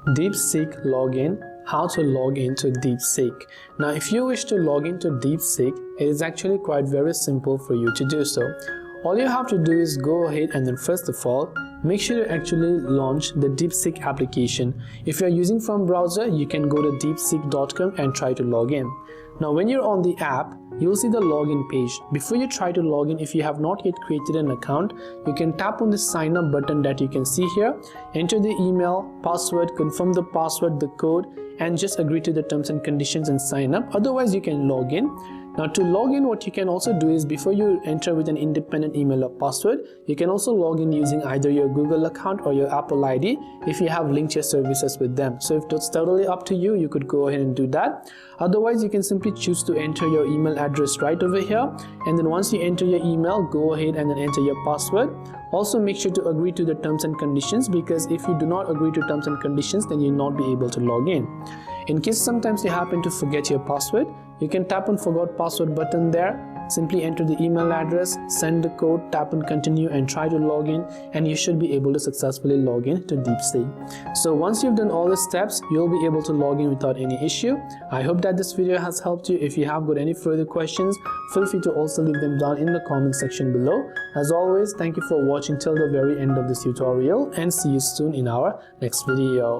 DeepSeek login, how to log into DeepSeek. Now if you wish to log into DeepSeek, it is actually quite very simple for you to do so. All you have to do is go ahead and then first of all, make sure to actually launch the DeepSeek application. If you are using from browser, you can go to deepseek.com and try to log in. Now when you're on the app, you'll see the login page. Before you try to log in, if you have not yet created an account, you can tap on the sign up button that you can see here. Enter the email, password, confirm the password, the code, and just agree to the terms and conditions and sign up. Otherwise, you can log in. Now to log in, what you can also do is before you enter with an independent email or password, you can also log in using either your Google account or your Apple ID if you have linked your services with them. So if that's totally up to you, you could go ahead and do that. Otherwise, you can simply choose to enter your email address right over here, and then once you enter your email, go ahead and then enter your password. Also make sure to agree to the terms and conditions, because if you do not agree to terms and conditions, then you'll not be able to log in. In case sometimes you happen to forget your password, you can tap on forgot password button there. Simply enter the email address, send the code, tap on continue and try to log in, and you should be able to successfully log in to DeepSeek. So once you've done all the steps, you'll be able to log in without any issue. I hope that this video has helped you. If you have got any further questions, feel free to also leave them down in the comment section below. As always, thank you for watching till the very end of this tutorial, and see you soon in our next video.